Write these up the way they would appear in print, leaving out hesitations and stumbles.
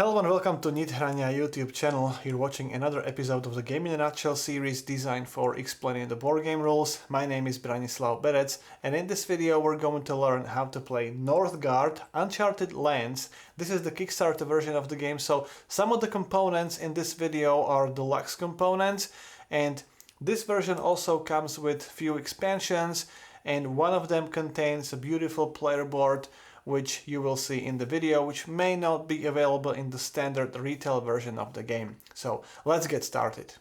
Hello and welcome to Nithrania YouTube channel. You're watching another episode of the Game in a Nutshell series designed for explaining the board game rules. My name is Branislav Berec, and in this video we're going to learn how to play Northgard, Uncharted Lands. This is the Kickstarter version of the game, so some of the components in this video are deluxe components, and this version also comes with few expansions, and one of them contains a beautiful player board which you will see in the video, which may not be available in the standard retail version of the game. So let's get started.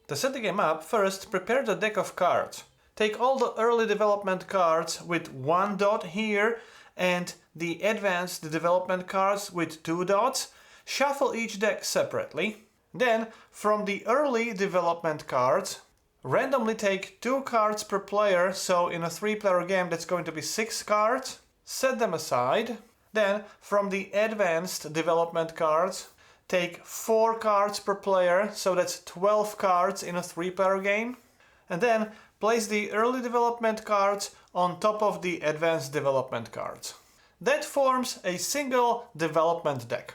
To set the game up, first prepare the deck of cards. Take all the early development cards with 1 dot here and the advanced development cards with 2 dots. Shuffle each deck separately. Then, from the early development cards, randomly take 2 cards per player, so in a 3-player game that's going to be 6 cards. Set them aside. Then, from the advanced development cards, take 4 cards per player, so that's 12 cards in a 3-player game. And then, place the early development cards on top of the advanced development cards. That forms a single development deck.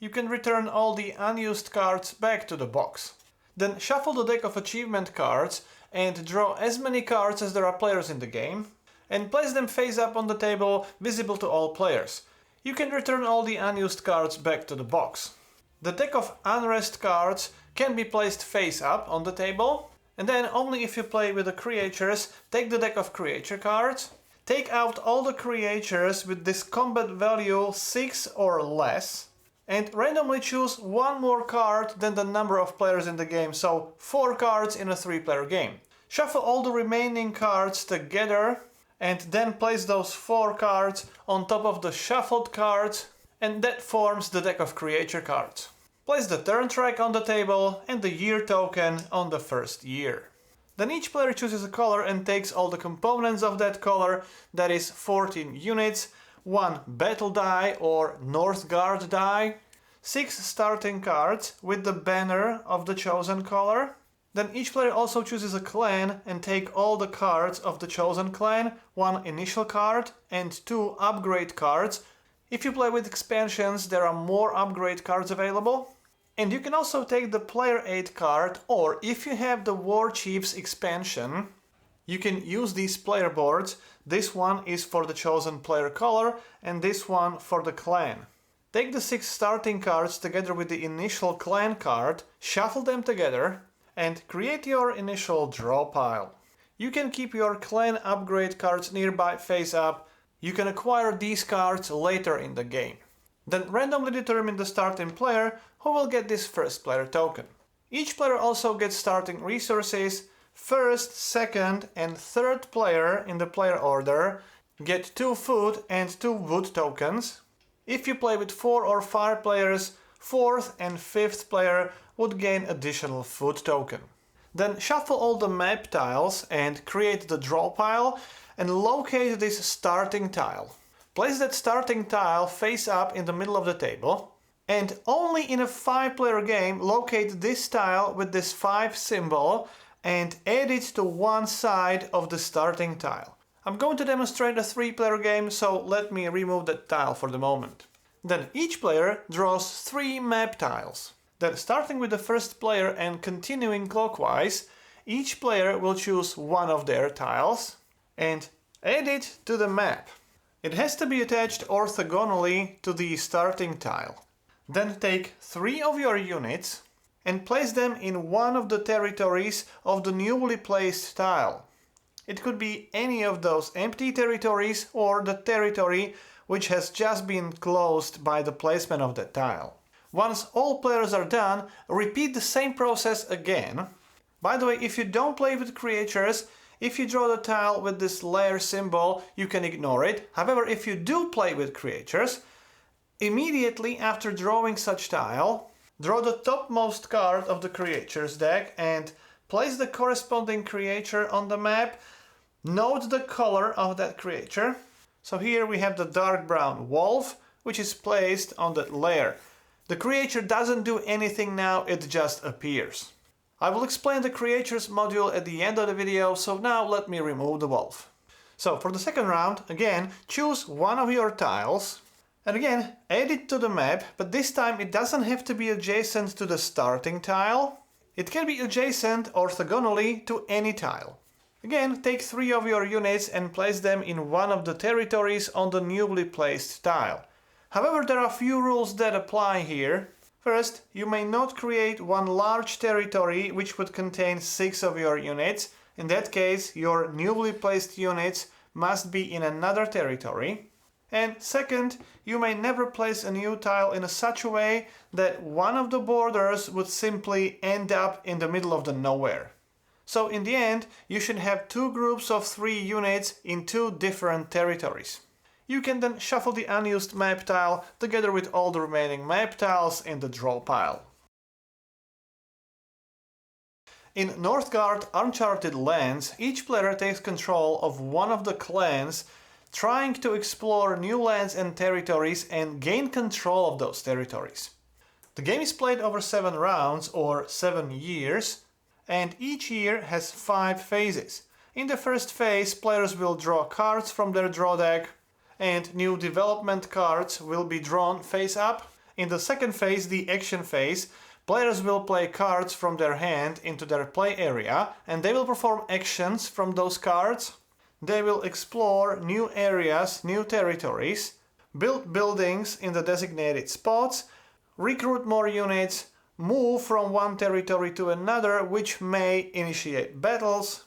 You can return all the unused cards back to the box. Then shuffle the deck of achievement cards and draw as many cards as there are players in the game, and place them face up on the table, visible to all players. You can return all the unused cards back to the box. The deck of unrest cards can be placed face up on the table, and then only if you play with the creatures, take the deck of creature cards, take out all the creatures with this combat value 6 or less, and randomly choose 1 more card than the number of players in the game, so 4 cards in a 3-player game. Shuffle all the remaining cards together and then place those 4 cards on top of the shuffled cards, and that forms the deck of creature cards. Place the turn track on the table and the year token on the first year. Then each player chooses a color and takes all the components of that color, that is 14 units, 1 battle die or Northgard die, 6 starting cards with the banner of the chosen color. Then each player also chooses a clan and take all the cards of the chosen clan, 1 initial card and 2 upgrade cards. If you play with expansions, there are more upgrade cards available. And you can also take the player aid card, or if you have the War Chiefs expansion, you can use these player boards. This one is for the chosen player color and this one for the clan. Take the 6 starting cards together with the initial clan card, shuffle them together and create your initial draw pile. You can keep your clan upgrade cards nearby face up. You can acquire these cards later in the game. Then randomly determine the starting player who will get this first player token. Each player also gets starting resources. First, second and third player in the player order get 2 food and 2 wood tokens. If you play with 4 or 5 players, 4th and 5th player would gain additional food token. Then shuffle all the map tiles and create the draw pile and locate this starting tile. Place that starting tile face up in the middle of the table, and only in a 5-player game locate this tile with this 5 symbol and add it to one side of the starting tile. I'm going to demonstrate a 3-player game, so let me remove that tile for the moment. Then each player draws 3 map tiles. Then starting with the first player and continuing clockwise, each player will choose one of their tiles and add it to the map. It has to be attached orthogonally to the starting tile. Then take 3 of your units and place them in one of the territories of the newly placed tile. It could be any of those empty territories or the territory which has just been closed by the placement of the tile. Once all players are done, repeat the same process again. By the way, if you don't play with creatures, if you draw the tile with this layer symbol, you can ignore it. However, if you do play with creatures, immediately after drawing such tile, draw the topmost card of the creatures deck and place the corresponding creature on the map. Note the color of that creature. So here we have the dark brown wolf, which is placed on that layer. The creature doesn't do anything now, it just appears. I will explain the creatures module at the end of the video, so now let me remove the wolf. So for the second round, again, choose one of your tiles and again add it to the map, but this time it doesn't have to be adjacent to the starting tile. It can be adjacent orthogonally to any tile. Again, take 3 of your units and place them in one of the territories on the newly placed tile. However, there are a few rules that apply here. First, you may not create one large territory which would contain 6 of your units. In that case, your newly placed units must be in another territory. And second, you may never place a new tile in such a way that one of the borders would simply end up in the middle of the nowhere. So in the end, you should have 2 groups of 3 units in 2 different territories. You can then shuffle the unused map tile together with all the remaining map tiles in the draw pile. In Northgard Uncharted Lands, each player takes control of one of the clans, trying to explore new lands and territories and gain control of those territories. The game is played over 7 rounds or 7 years, and each year has 5 phases. In the first phase, players will draw cards from their draw deck, and new development cards will be drawn face up. In the second phase, the action phase, players will play cards from their hand into their play area, and they will perform actions from those cards. They will explore new areas, new territories, build buildings in the designated spots, recruit more units, move from one territory to another, which may initiate battles,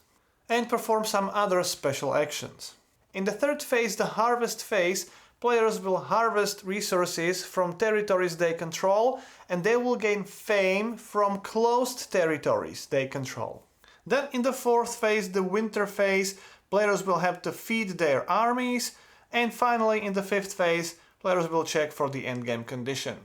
and perform some other special actions. In the third phase, the harvest phase, players will harvest resources from territories they control, and they will gain fame from closed territories they control. Then in the fourth phase, the winter phase, players will have to feed their armies, and finally in the fifth phase, players will check for the endgame condition.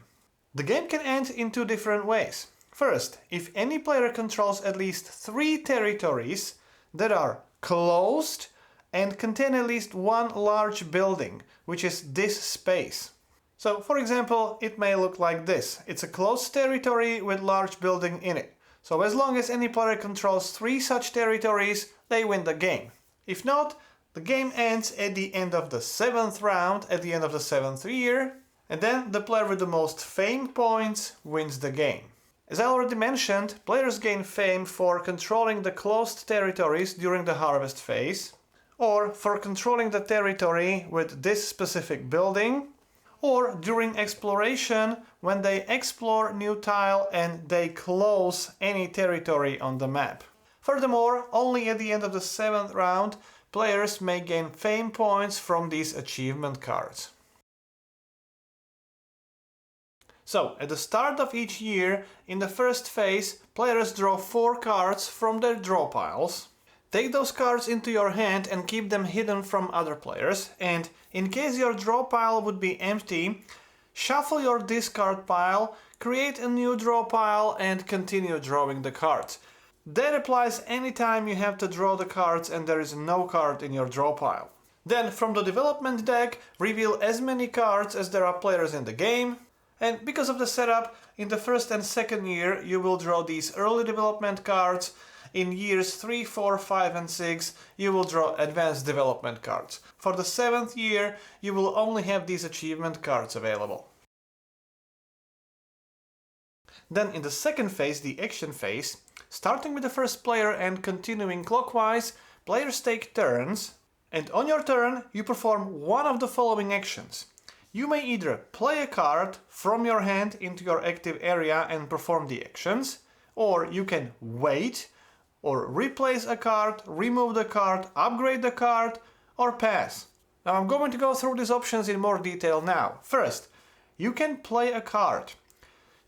The game can end in 2 different ways. First, if any player controls at least 3 territories that are closed and contain at least 1 large building, which is this space. So, for example, it may look like this. It's a closed territory with large building in it. So as long as any player controls 3 such territories, they win the game. If not, the game ends at the end of the 7th round, at the end of the 7th year, and then the player with the most fame points wins the game. As I already mentioned, players gain fame for controlling the closed territories during the harvest phase, or for controlling the territory with this specific building, or during exploration when they explore new tile and they close any territory on the map. Furthermore, only at the end of the 7th round, players may gain fame points from these achievement cards. So, at the start of each year, in the first phase, players draw 4 cards from their draw piles. Take those cards into your hand and keep them hidden from other players, and in case your draw pile would be empty, shuffle your discard pile, create a new draw pile and continue drawing the cards. That applies anytime you have to draw the cards and there is no card in your draw pile. Then from the development deck, reveal as many cards as there are players in the game. And because of the setup, in the first and second year you will draw these early development cards. In years 3, 4, 5 and 6 you will draw advanced development cards. For the 7th year you will only have these achievement cards available. Then in the second phase, the action phase, starting with the first player and continuing clockwise, players take turns, and on your turn you perform one of the following actions. You may either play a card from your hand into your active area and perform the actions, or you can wait, or replace a card, remove the card, upgrade the card, or pass. Now I'm going to go through these options in more detail now. First, you can play a card.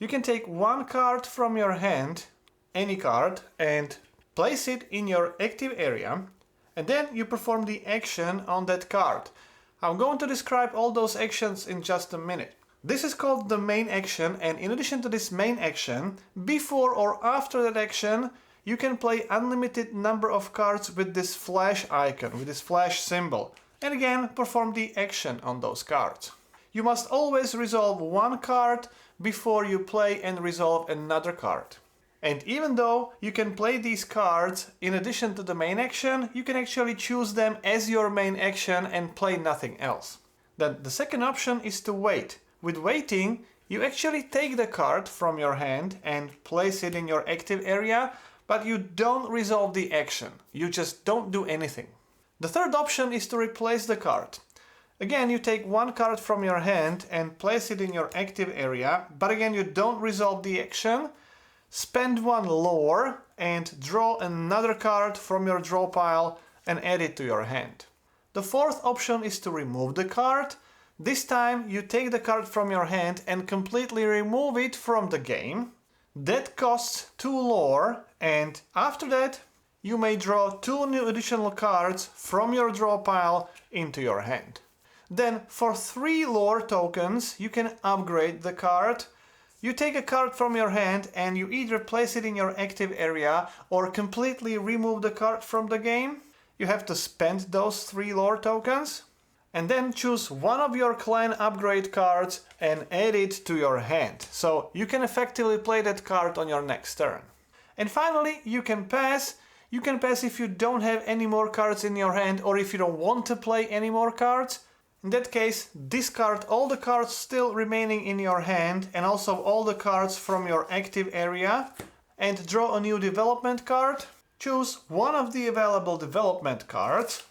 You can take 1 card from your hand, any card, and place it in your active area, and then you perform the action on that card. I'm going to describe all those actions in just a minute. This is called the main action, and in addition to this main action, before or after that action, you can play unlimited number of cards with this flash icon, with this flash symbol, and again perform the action on those cards. You must always resolve 1 card before you play and resolve another card. And even though you can play these cards in addition to the main action, you can actually choose them as your main action and play nothing else. Then the second option is to wait. With waiting, you actually take the card from your hand and place it in your active area, but you don't resolve the action. You just don't do anything. The third option is to replace the card. Again, you take one card from your hand and place it in your active area, but again, you don't resolve the action. Spend one lore and draw another card from your draw pile and add it to your hand. The fourth option is to remove the card. This time you take the card from your hand and completely remove it from the game. That costs 2 lore, and after that you may draw 2 new additional cards from your draw pile into your hand. Then for 3 lore tokens you can upgrade the card. You take a card from your hand and you either place it in your active area or completely remove the card from the game. You have to spend those 3 lore tokens and then choose one of your clan upgrade cards and add it to your hand. So you can effectively play that card on your next turn. And finally, you can pass. You can pass if you don't have any more cards in your hand or if you don't want to play any more cards. In that case, discard all the cards still remaining in your hand and also all the cards from your active area and draw a new development card. Choose one of the available development cards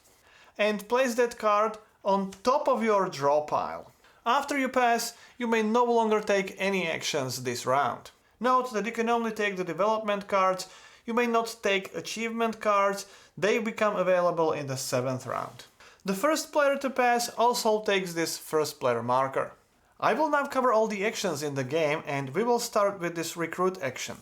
and place that card on top of your draw pile. After you pass, you may no longer take any actions this round. Note that you can only take the development cards. You may not take achievement cards. They become available in the 7th round. The first player to pass also takes this first player marker. I will now cover all the actions in the game and we will start with this recruit action.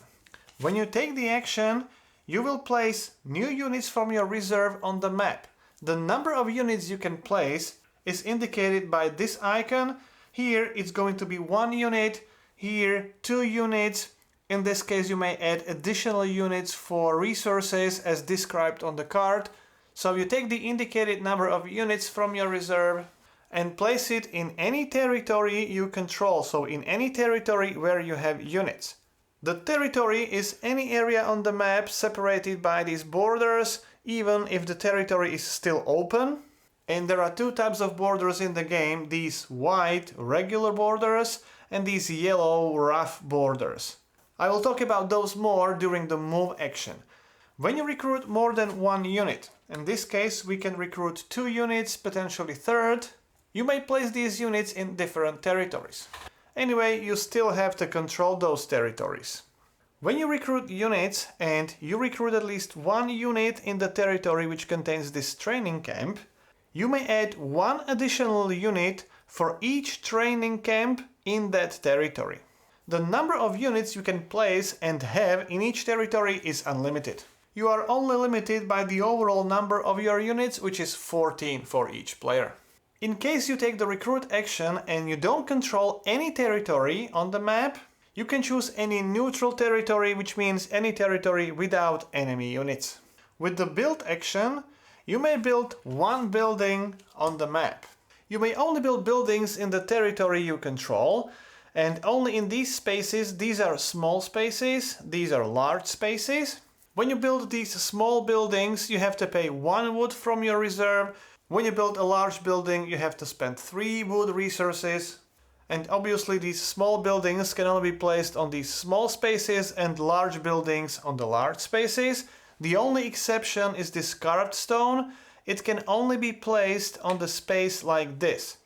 When you take the action, you will place new units from your reserve on the map. The number of units you can place is indicated by this icon. Here it's going to be 1 unit, here 2 units. In this case you may add additional units for resources as described on the card. So you take the indicated number of units from your reserve and place it in any territory you control, so in any territory where you have units. The territory is any area on the map separated by these borders, even if the territory is still open. And there are 2 types of borders in the game, these white regular borders and these yellow rough borders. I will talk about those more during the move action. When you recruit more than 1 unit, in this case we can recruit 2 units, potentially 3rd, you may place these units in different territories. Anyway, you still have to control those territories. When you recruit units and you recruit at least 1 unit in the territory which contains this training camp, you may add 1 additional unit for each training camp in that territory. The number of units you can place and have in each territory is unlimited. You are only limited by the overall number of your units, which is 14 for each player. In case you take the recruit action and you don't control any territory on the map, you can choose any neutral territory, which means any territory without enemy units. With the build action, you may build 1 building on the map. You may only build buildings in the territory you control, and only in these spaces. These are small spaces, these are large spaces. When you build these small buildings, you have to pay 1 wood from your reserve. When you build a large building, you have to spend 3 wood resources. And obviously these small buildings can only be placed on these small spaces and large buildings on the large spaces. The only exception is this carved stone. It can only be placed on the space like this.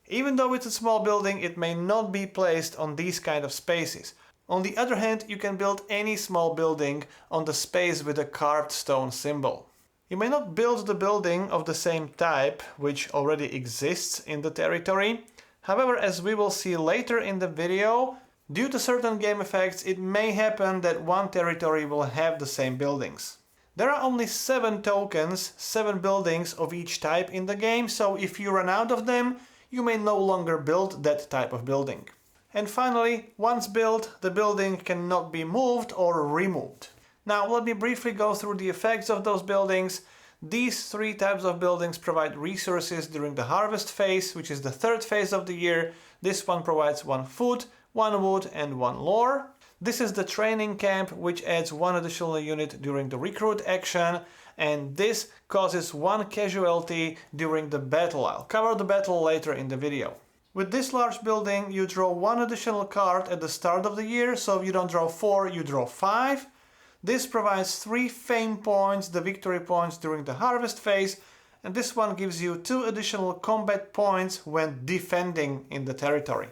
Even though it's a small building, it may not be placed on these kind of spaces. On the other hand, you can build any small building on the space with a carved stone symbol. You may not build the building of the same type which already exists in the territory. However, as we will see later in the video, due to certain game effects, it may happen that one territory will have the same buildings. There are only 7 tokens, 7 buildings of each type in the game, so if you run out of them, you may no longer build that type of building. And finally, once built, the building cannot be moved or removed. Now let me briefly go through the effects of those buildings. These 3 types of buildings provide resources during the harvest phase, which is the 3rd phase of the year. This one provides 1 food, 1 wood and 1 lore. This is the training camp, which adds one additional unit during the recruit action, and this causes one casualty during the battle. I'll cover the battle later in the video. With this large building, you draw one additional card at the start of the year, so you don't draw 4, you draw 5. This provides 3 fame points, the victory points during the harvest phase, and this one gives you 2 additional combat points when defending in the territory.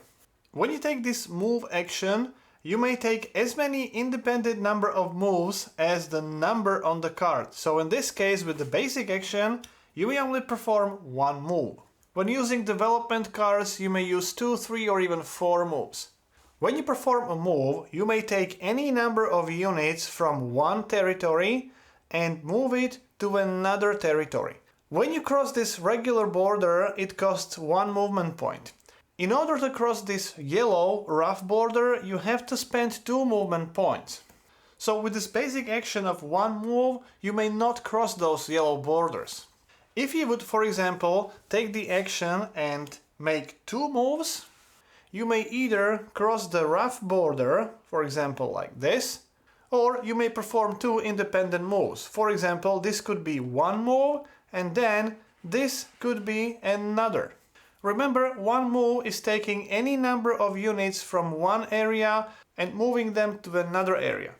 When you take this move action, you may take as many independent number of moves as the number on the card. So in this case, with the basic action, you may only perform 1 move. When using development cards, you may use 2, 3 or even 4 moves. When you perform a move, you may take any number of units from one territory and move it to another territory. When you cross this regular border, it costs 1 movement point. In order to cross this yellow rough border, you have to spend 2 movement points. So with this basic action of 1 move, you may not cross those yellow borders. If you would, for example, take the action and make 2 moves, you may either cross the rough border, for example like this, or you may perform 2 independent moves. For example, this could be 1 move and then this could be another. Remember, 1 move is taking any number of units from one area and moving them to another area.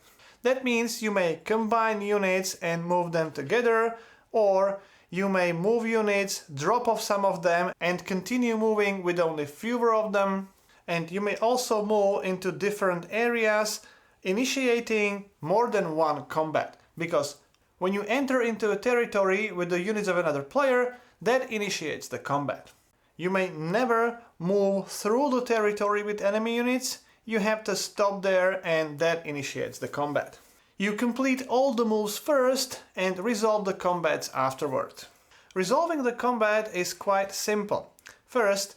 That means you may combine units and move them together, or you may move units, drop off some of them and continue moving with only fewer of them. And you may also move into different areas, initiating more than 1 combat. Because when you enter into a territory with the units of another player, that initiates the combat. You may never move through the territory with enemy units. You have to stop there and that initiates the combat. You complete all the moves first and resolve the combats afterward. Resolving the combat is quite simple. First,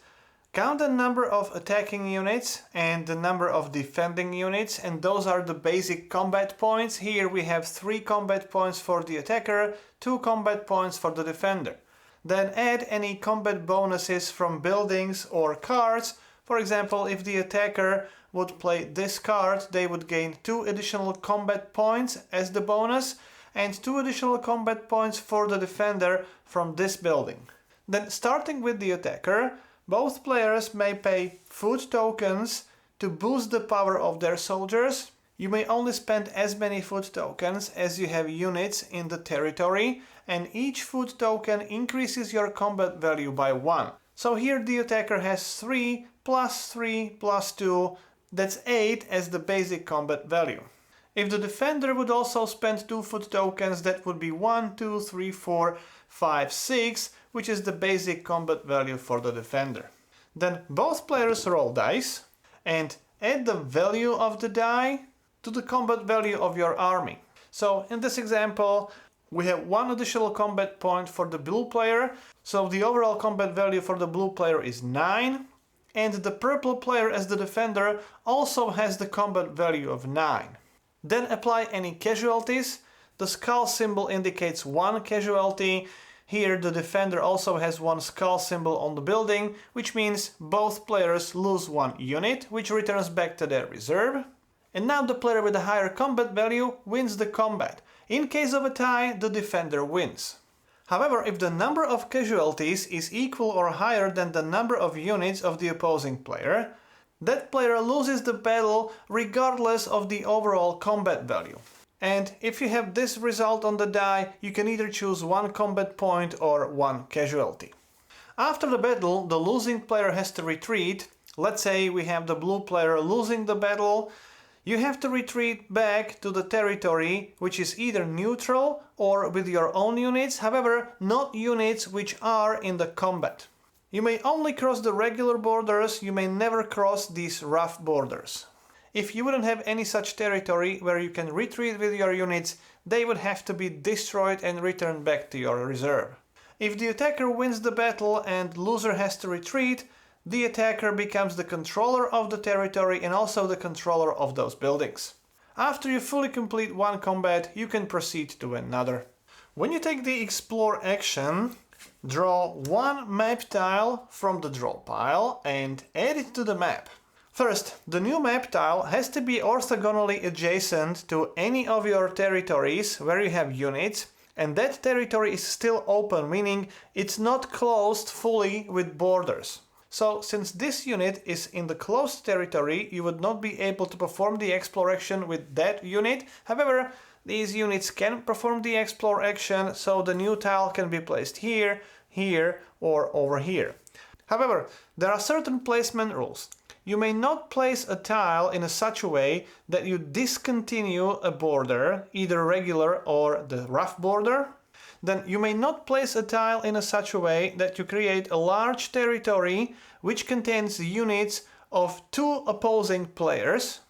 count the number of attacking units and the number of defending units, and those are the basic combat points. Here we have 3 combat points for the attacker, 2 combat points for the defender. Then add any combat bonuses from buildings or cards. For example, if the attacker would play this card, they would gain 2 additional combat points as the bonus and 2 additional combat points for the defender from this building. Then, starting with the attacker, both players may pay food tokens to boost the power of their soldiers. You may only spend as many food tokens as you have units in the territory, and each food token increases your combat value by 1. So here the attacker has 3 plus 3 plus 2, that's 8 as the basic combat value. If the defender would also spend 2 food tokens, that would be 1, 2, 3, 4, 5, 6, which is the basic combat value for the defender. Then both players roll dice and add the value of the die to the combat value of your army. So in this example, we have 1 additional combat point for the blue player, so the overall combat value for the blue player is 9, and the purple player as the defender also has the combat value of 9. Then apply any casualties. The skull symbol indicates 1 casualty. Here the defender also has 1 skull symbol on the building, which means both players lose 1 unit, which returns back to their reserve. And now the player with a higher combat value wins the combat. In case of a tie, the defender wins. However, if the number of casualties is equal or higher than the number of units of the opposing player, that player loses the battle regardless of the overall combat value. And if you have this result on the die, you can either choose 1 combat point or 1 casualty. After the battle, the losing player has to retreat. Let's say we have the blue player losing the battle. You have to retreat back to the territory which is either neutral or with your own units, however, not units which are in the combat. You may only cross the regular borders, you may never cross these rough borders. If you wouldn't have any such territory where you can retreat with your units, they would have to be destroyed and returned back to your reserve. If the attacker wins the battle and loser has to retreat, the attacker becomes the controller of the territory and also the controller of those buildings. After you fully complete 1 combat, you can proceed to another. When you take the explore action, draw 1 map tile from the draw pile and add it to the map. First, the new map tile has to be orthogonally adjacent to any of your territories where you have units, and that territory is still open, meaning it's not closed fully with borders. So, since this unit is in the closed territory, you would not be able to perform the explore action with that unit. However, these units can perform the explore action, so the new tile can be placed here, here, or over here. However, there are certain placement rules. You may not place a tile in such a way that you discontinue a border, either regular or the rough border. Then you may not place a tile in such a way that you create a large territory which contains units of two opposing players.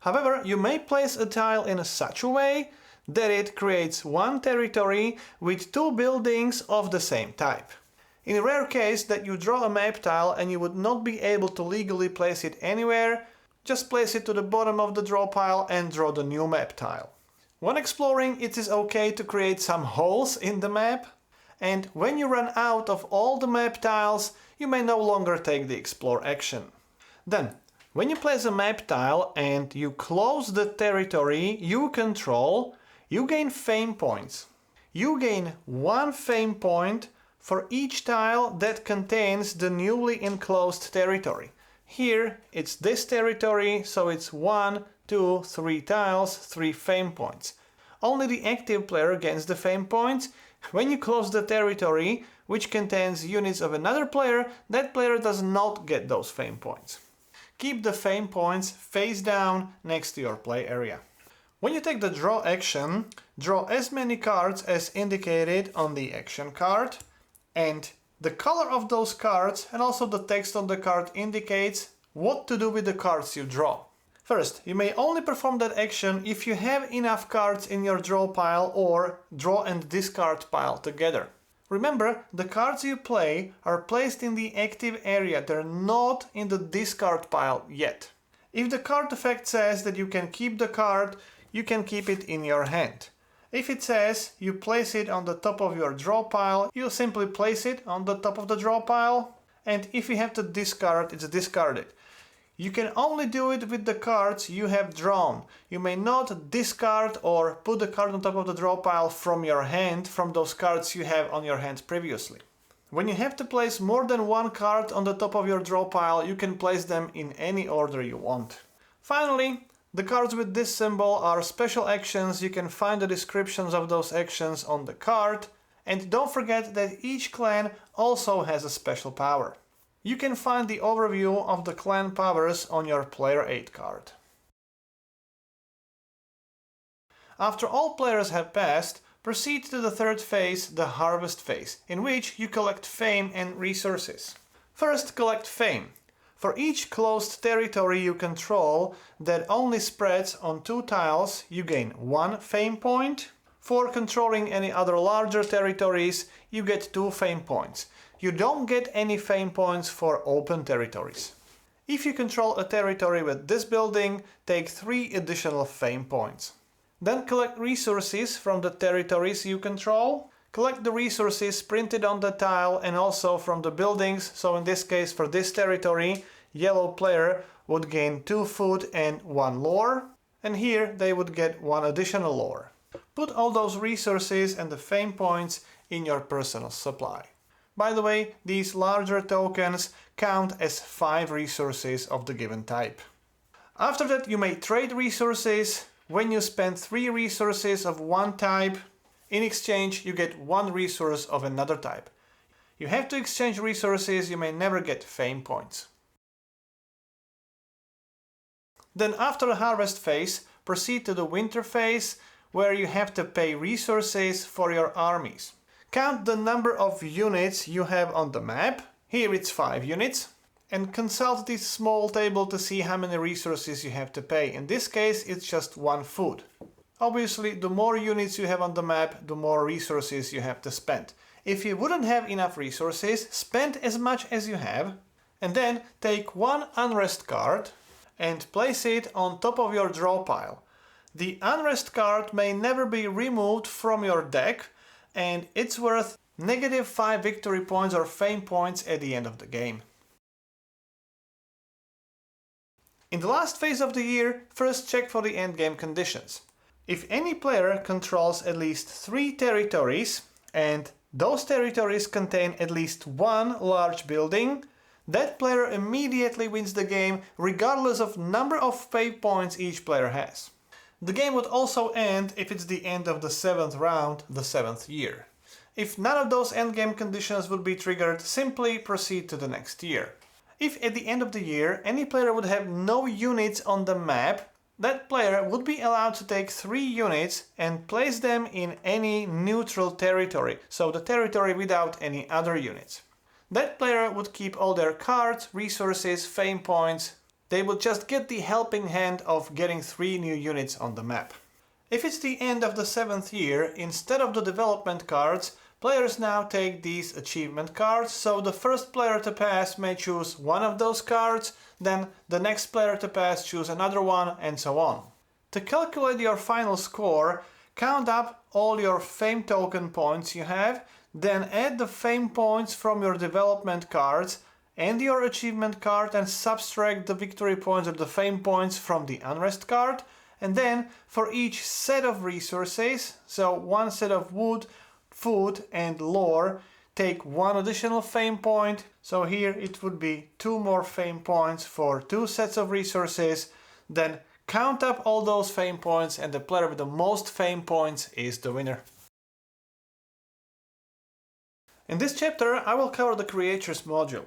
However, you may place a tile in such a way that it creates one territory with two buildings of the same type. In a rare case that you draw a map tile and you would not be able to legally place it anywhere, just place it to the bottom of the draw pile and draw the new map tile. When exploring, it is okay to create some holes in the map, and when you run out of all the map tiles, you may no longer take the explore action. Then, when you place a map tile and you close the territory you control, you gain fame points. You gain 1 fame point for each tile that contains the newly enclosed territory. Here it's this territory, so it's 1, 2, 3 tiles, 3 fame points. Only the active player gains the fame points. When you close the territory, which contains units of another player, that player does not get those fame points. Keep the fame points face down next to your play area. When you take the draw action, draw as many cards as indicated on the action card. And the color of those cards and also the text on the card indicates what to do with the cards you draw. First, you may only perform that action if you have enough cards in your draw pile or draw and discard pile together. Remember, the cards you play are placed in the active area, they're not in the discard pile yet. If the card effect says that you can keep the card, you can keep it in your hand. If it says you place it on the top of your draw pile, you'll simply place it on the top of the draw pile, and if you have to discard, it's discarded. You can only do it with the cards you have drawn. You may not discard or put the card on top of the draw pile from your hand, from those cards you have on your hand previously. When you have to place more than one card on the top of your draw pile, you can place them in any order you want. Finally, the cards with this symbol are special actions. You can find the descriptions of those actions on the card. And don't forget that each clan also has a special power. You can find the overview of the clan powers on your Player 8 card. After all players have passed, proceed to the third phase, the Harvest phase, in which you collect fame and resources. First, collect fame. For each closed territory you control that only spreads on 2 tiles, you gain 1 fame point. For controlling any other larger territories, you get 2 fame points. You don't get any fame points for open territories. If you control a territory with this building, take 3 additional fame points. Then collect resources from the territories you control. Collect the resources printed on the tile and also from the buildings, so in this case for this territory, yellow player would gain 2 food and 1 lore, and here they would get 1 additional lore. Put all those resources and the fame points in your personal supply. By the way, these larger tokens count as 5 resources of the given type. After that you may trade resources. When you spend 3 resources of one type, in exchange you get 1 resource of another type. You have to exchange resources, you may never get fame points. Then after the harvest phase, proceed to the winter phase, where you have to pay resources for your armies. Count the number of units you have on the map, here it's 5 units, and consult this small table to see how many resources you have to pay. In this case it's just 1 food. Obviously, the more units you have on the map, the more resources you have to spend. If you wouldn't have enough resources, spend as much as you have, and then take 1 unrest card and place it on top of your draw pile. The unrest card may never be removed from your deck, and it's worth -5 victory points or fame points at the end of the game. In the last phase of the year, first check for the endgame conditions. If any player controls at least 3 territories, and those territories contain at least one large building, that player immediately wins the game regardless of number of fate points each player has. The game would also end if it's the end of the 7th round, the 7th year. If none of those endgame conditions would be triggered, simply proceed to the next year. If at the end of the year any player would have no units on the map, that player would be allowed to take 3 units and place them in any neutral territory, so the territory without any other units. That player would keep all their cards, resources, fame points. They would just get the helping hand of getting 3 new units on the map. If it's the end of the 7th year, instead of the development cards, players now take these achievement cards, so the first player to pass may choose one of those cards, then the next player to pass choose another one, and so on. To calculate your final score, count up all your fame token points you have, then add the fame points from your development cards and your achievement card and subtract the victory points or the fame points from the unrest card, and then for each set of resources, so one set of wood, food and lore, take 1 additional fame point, so here it would be 2 more fame points for 2 sets of resources, then count up all those fame points and the player with the most fame points is the winner. In this chapter I will cover the Creatures module.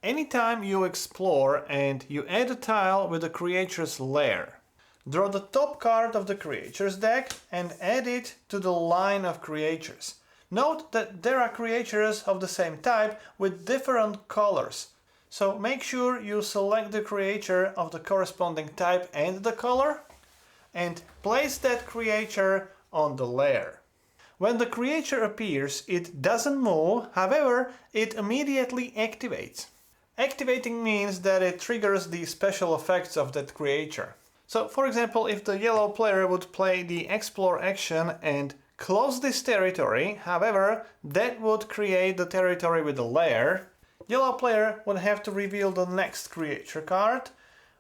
Anytime you explore and you add a tile with the Creatures lair, draw the top card of the Creatures deck and add it to the line of Creatures. Note that there are creatures of the same type with different colors, so make sure you select the creature of the corresponding type and the color, and place that creature on the lair. When the creature appears, it doesn't move, however, it immediately activates. Activating means that it triggers the special effects of that creature. So, for example, if the yellow player would play the Explore action and close this territory, however, that would create the territory with the lair. Yellow player would have to reveal the next creature card,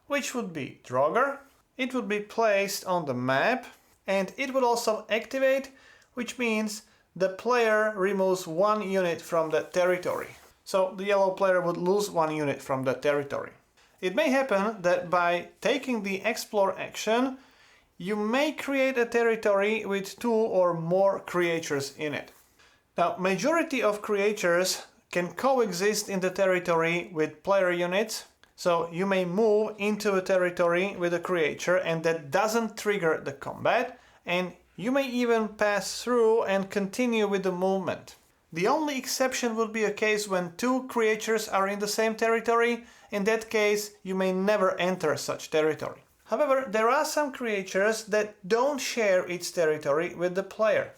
which would be Draugr. It would be placed on the map, and it would also activate, which means the player removes 1 unit from that territory. So the yellow player would lose 1 unit from that territory. It may happen that by taking the Explore action, you may create a territory with 2 or more creatures in it. Now, majority of creatures can coexist in the territory with player units, so you may move into a territory with a creature and that doesn't trigger the combat, and you may even pass through and continue with the movement. The only exception would be a case when 2 creatures are in the same territory. In that case, you may never enter such territory. However, there are some creatures that don't share its territory with the player.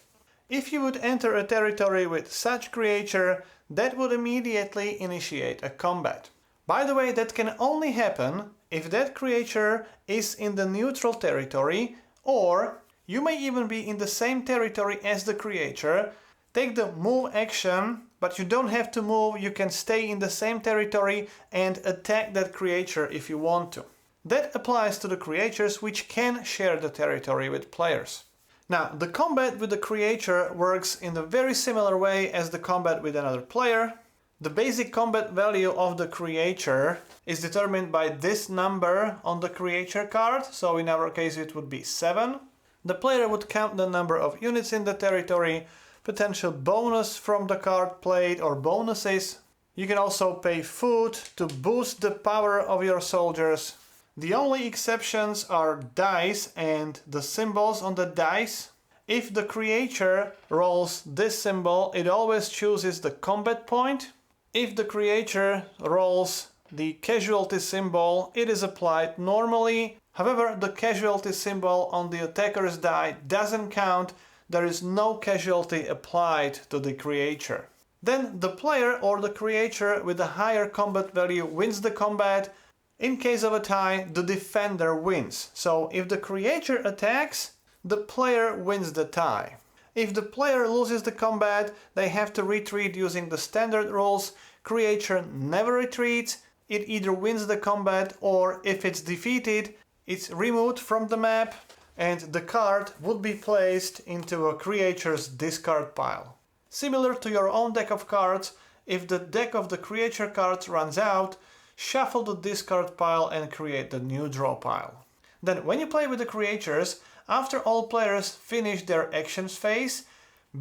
If you would enter a territory with such creature, that would immediately initiate a combat. By the way, that can only happen if that creature is in the neutral territory, or you may even be in the same territory as the creature. Take the move action, but you don't have to move, you can stay in the same territory and attack that creature if you want to. That applies to the creatures which can share the territory with players. Now, the combat with the creature works in a very similar way as the combat with another player. The basic combat value of the creature is determined by this number on the creature card, so in our case it would be 7. The player would count the number of units in the territory, potential bonus from the card played or bonuses. You can also pay food to boost the power of your soldiers. The only exceptions are dice and the symbols on the dice. If the creature rolls this symbol, it always chooses the combat point. If the creature rolls the casualty symbol, it is applied normally. However, the casualty symbol on the attacker's die doesn't count. There is no casualty applied to the creature. Then the player or the creature with the higher combat value wins the combat. In case of a tie, the defender wins. So if the creature attacks, the player wins the tie. If the player loses the combat, they have to retreat using the standard rules. Creature never retreats. it either wins the combat, or if it's defeated, it's removed from the map and the card would be placed into a creature's discard pile. Similar to your own deck of cards, if the deck of the creature cards runs out, shuffle the discard pile and create the new draw pile. Then when you play with the creatures, after all players finish their actions phase,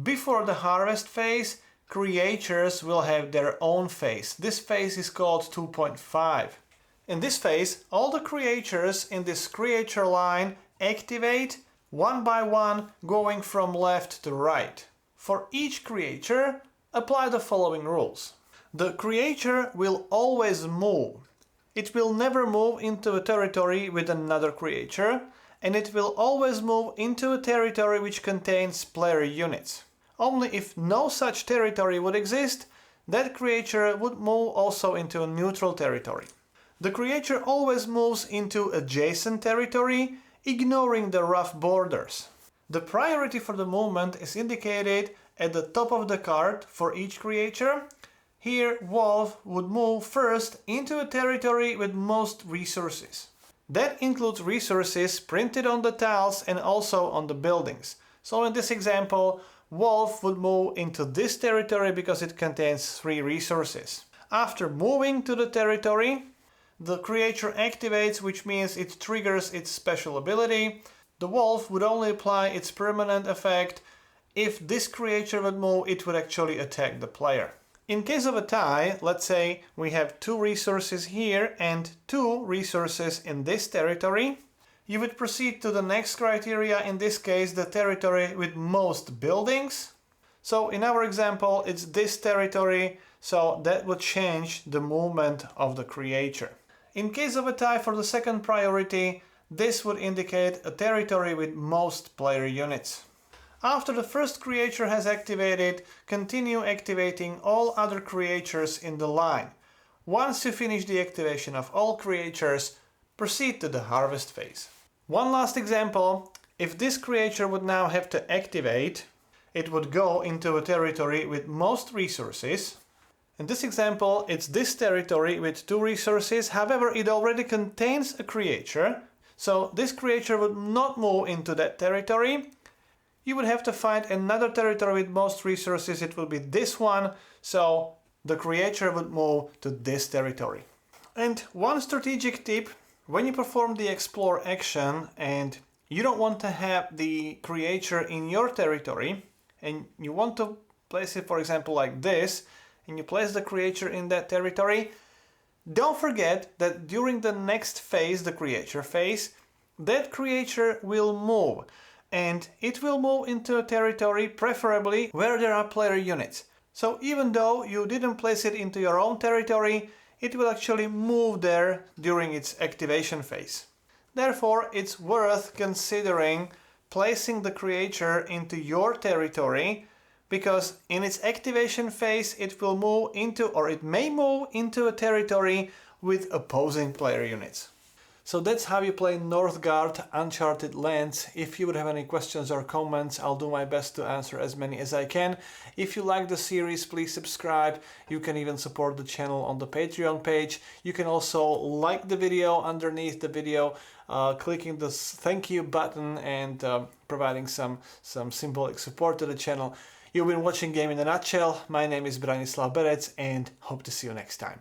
before the harvest phase, creatures will have their own phase. This phase is called 2.5. In this phase, all the creatures in this creature line activate one by one, going from left to right. For each creature, apply the following rules. The creature will always move. It will never move into a territory with another creature, and it will always move into a territory which contains player units. Only if no such territory would exist, that creature would move also into a neutral territory. The creature always moves into adjacent territory, ignoring the rough borders. The priority for the movement is indicated at the top of the card for each creature. Here, Wolf would move first into a territory with most resources. That includes resources printed on the tiles and also on the buildings. So in this example, Wolf would move into this territory because it contains 3 resources. After moving to the territory, the creature activates, which means it triggers its special ability. The Wolf would only apply its permanent effect. If this creature would move, it would actually attack the player. In case of a tie, let's say we have 2 resources here and 2 resources in this territory. You would proceed to the next criteria, in this case the territory with most buildings. So in our example it's this territory, so that would change the movement of the creature. In case of a tie for the second priority, this would indicate a territory with most player units. After the first creature has activated, continue activating all other creatures in the line. Once you finish the activation of all creatures, proceed to the harvest phase. One last example, if this creature would now have to activate, it would go into a territory with most resources. In this example, it's this territory with 2 resources, however it already contains a creature, so this creature would not move into that territory. You would have to find another territory with most resources, it would be this one, so the creature would move to this territory. And one strategic tip, when you perform the explore action and you don't want to have the creature in your territory and you want to place it, for example, like this, and you place the creature in that territory, don't forget that during the next phase, the creature phase, that creature will move. And it will move into a territory preferably where there are player units. So even though you didn't place it into your own territory, it will actually move there during its activation phase. Therefore, it's worth considering placing the creature into your territory, because in its activation phase it will move into, or it may move into, a territory with opposing player units. So that's how you play Northgard Uncharted Lands. If you would have any questions or comments, I'll do my best to answer as many as I can. If you like the series, please subscribe. You can even support the channel on the Patreon page. You can also like the video underneath the video, clicking the thank you button and providing some symbolic support to the channel. You've been watching Game in a Nutshell. My name is Branislav Berec and hope to see you next time.